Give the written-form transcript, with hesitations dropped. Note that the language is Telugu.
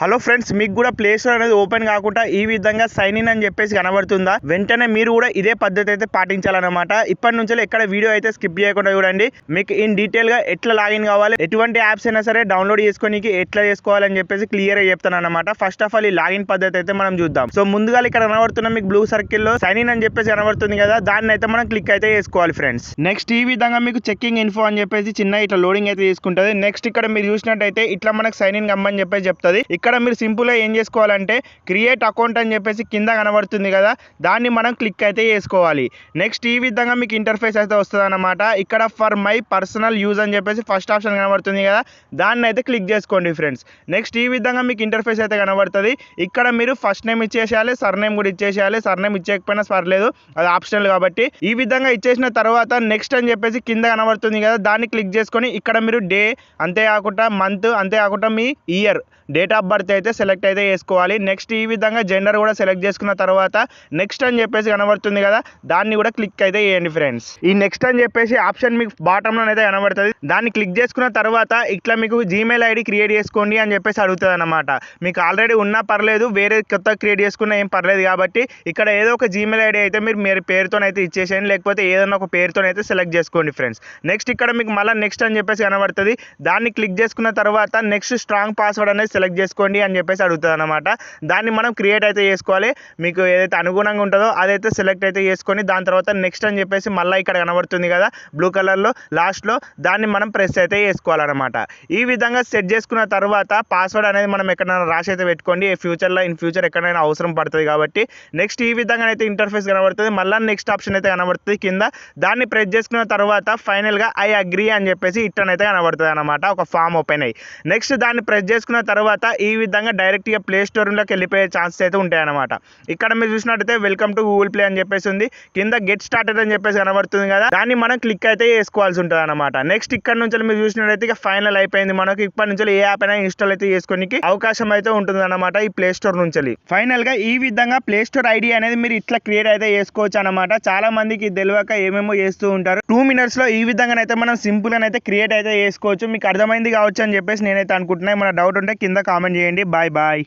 హలో ఫ్రెండ్స్, మీకు కూడా ప్లే స్టోర్ అనేది ఓపెన్ కాకుండా ఈ విధంగా సైన్ ఇన్ అని చెప్పేసి కనబడుతుందా? వెంటనే మీరు కూడా ఇదే పద్ధతి అయితే పాటించాలన్నమాట. ఇప్పటి నుంచి ఎక్కడ వీడియో అయితే స్కిప్ చేయకుండా చూడండి. మీకు ఇన్ డీటెయిల్ గా ఎట్లా లాగిన్ కావాలి, ఎటువంటి యాప్స్ అయినా సరే డౌన్లోడ్ చేసుకోనికి ఎట్లా చేసుకోవాలని చెప్పేసి క్లియర్ గా చెప్తాను అనమాట. ఫస్ట్ ఆఫ్ ఆల్ ఈ లాగిన్ పద్ధతి అయితే మనం చూద్దాం. సో ముందుగా ఇక్కడ కనబడుతున్న మీకు బ్లూ సర్కిల్ లో సైన్ ఇన్ అని చెప్పేసి కనబడుతుంది కదా, దాన్ని అయితే మనం క్లిక్ అయితే చేసుకోవాలి ఫ్రెండ్స్. నెక్స్ట్ ఈ విధంగా మీకు చెకింగ్ ఇన్ఫో అని చెప్పేసి చిన్న ఇట్లా లోడింగ్ అయితే తీసుకుంటది. నెక్స్ట్ ఇక్కడ మీరు చూసినట్టయితే ఇట్లా మనకు సైన్ ఇన్ కమ్మని చెప్పేసి చెప్తుంది. ఇక్కడ మీరు సింపుల్ గా ఏం చేసుకోవాలంటే క్రియేట్ అకౌంట్ అని చెప్పేసి కింద కనబడుతుంది కదా, దాన్ని మనం క్లిక్ అయితే చేసుకోవాలి. నెక్స్ట్ ఈ విధంగా మీకు ఇంటర్ఫేస్ అయితే వస్తుంది అనమాట. ఇక్కడ ఫర్ మై పర్సనల్ యూజ్ అని చెప్పేసి ఫస్ట్ ఆప్షన్ కనబడుతుంది కదా, దాన్ని అయితే క్లిక్ చేసుకోండి ఫ్రెండ్స్. నెక్స్ట్ ఈ విధంగా మీకు ఇంటర్ఫేస్ అయితే కనబడుతుంది. ఇక్కడ మీరు ఫస్ట్ నేమ్ ఇచ్చేసేయాలి, సర్ నేమ్ కూడా ఇచ్చేసేయాలి. సర్ నేమ్ ఇచ్చేయకపోయినా పర్లేదు, అది ఆప్షనల్ కాబట్టి. ఈ విధంగా ఇచ్చేసిన తర్వాత నెక్స్ట్ అని చెప్పేసి కింద కనబడుతుంది కదా, దాన్ని క్లిక్ చేసుకొని ఇక్కడ మీరు డే అంతేకాకుండా మంత్ అంతేకాకుండా మీ ఇయర్ డేట్ ఆఫ్ బర్త్ అయితే సెలెక్ట్ అయితే చేసుకోవాలి. నెక్స్ట్ ఈ విధంగా జెండర్ కూడా సెలెక్ట్ చేసుకున్న తర్వాత నెక్స్ట్ అని చెప్పేసి కనబడుతుంది కదా, దాన్ని కూడా క్లిక్ అయితే చేయండి ఫ్రెండ్స్. ఈ నెక్స్ట్ అని చెప్పేసి ఆప్షన్ మీకు బాటంలో అయితే కనబడుతుంది. దాన్ని క్లిక్ చేసుకున్న తర్వాత ఇట్లా మీకు జీమెయిల్ ఐడి క్రియేట్ చేసుకోండి అని చెప్పేసి అడుగుతుంది అనమాట. మీకు ఆల్రెడీ ఉన్నా పర్లేదు, వేరే కొత్త క్రియేట్ చేసుకున్నా ఏం పర్లేదు కాబట్టి ఇక్కడ ఏదో ఒక జీమెయిల్ ఐడి అయితే మీరు పేరుతోనైతే ఇచ్చేసేయండి, లేకపోతే ఏదైనా ఒక పేరుతోనైతే సెలెక్ట్ చేసుకోండి ఫ్రెండ్స్. నెక్స్ట్ ఇక్కడ మీకు మళ్ళీ నెక్స్ట్ అని చెప్పేసి కనబడుతుంది. దాన్ని క్లిక్ చేసుకున్న తర్వాత నెక్స్ట్ స్ట్రాంగ్ పాస్వర్డ్ అనేది సెలెక్ట్ చేసుకోండి అని చెప్పేసి అడుగుతుంది అనమాట. దాన్ని మనం క్రియేట్ అయితే చేసుకోవాలి. మీకు ఏదైతే అనుగుణంగా ఉంటుందో అదైతే సెలెక్ట్ అయితే చేసుకొని దాని తర్వాత నెక్స్ట్ అని చెప్పేసి మళ్ళీ ఇక్కడ కనబడుతుంది కదా బ్లూ కలర్లో లాస్ట్లో, దాన్ని మనం ప్రెస్ అయితే చేసుకోవాలన్నమాట. ఈ విధంగా సెట్ చేసుకున్న తర్వాత పాస్వర్డ్ అనేది మనం ఎక్కడైనా రాసి అయితే పెట్టుకోండి. ఇన్ ఫ్యూచర్ ఎక్కడైనా అవసరం పడుతుంది కాబట్టి. నెక్స్ట్ ఈ విధంగా అయితే ఇంటర్ఫేస్ కనబడుతుంది. మళ్ళీ నెక్స్ట్ ఆప్షన్ అయితే కనబడుతుంది కింద, దాన్ని ప్రెస్ చేసుకున్న తర్వాత ఫైనల్గా ఐ అగ్రీ అని చెప్పేసి ఇట్టనైతే కనబడుతుంది అనమాట, ఒక ఫామ్ ఓపెన్ అయ్యి. నెక్స్ట్ దాన్ని ప్రెస్ చేసుకున్న తర్వాత ఈ విధంగా డైరెక్ట్గా ప్లే స్టోర్లోకి వెళ్ళిపోయే ఛాన్సెస్ అయితే ఉంటాయన్నమాట. ఇక్కడ మీరు చూసినట్టయితే వెల్కమ్ టు గూగుల్ ప్లే అని చెప్పేసి ఉంది, కింద గెట్ స్టార్టెడ్ అని చెప్పేసి కనబడుతుంది కదా, దాన్ని మనం క్లిక్ అయితే చేసుకోవాల్సి ఉంటుంది అనమాట. నెక్స్ట్ ఇక్కడ నుంచి మీరు చూసినట్టయితే ఇక ఫైనల్ అయిపోయింది. మనకి ఇప్పటి నుంచి ఏ యాప్ అయినా ఇన్స్టాల్ అయితే చేసుకోనికి అవకాశం అయితే ఉంటుంది అనమాట ఈ ప్లే స్టోర్ నుంచి. ఫైనల్ గా ఈ విధంగా ప్లే స్టోర్ ఐడి అనేది మీరు ఇట్లా క్రియేట్ అయితే చేసుకోవచ్చు అనమాట. చాలా మందికి తెలియక ఏమేమో చేస్తూ ఉంటారు. 2 minutes లో ఈ విధంగా అయితే మనం సింపుల్ గా అయితే క్రియేట్ అయితే చేసుకోవచ్చు. మీకు అర్థమైంది కావచ్చు అని చెప్పేసి నేనైతే అనుకుంటున్నా. మన డౌట్ ఉంటే కింద కామెంట్ చేయండి. Bye bye.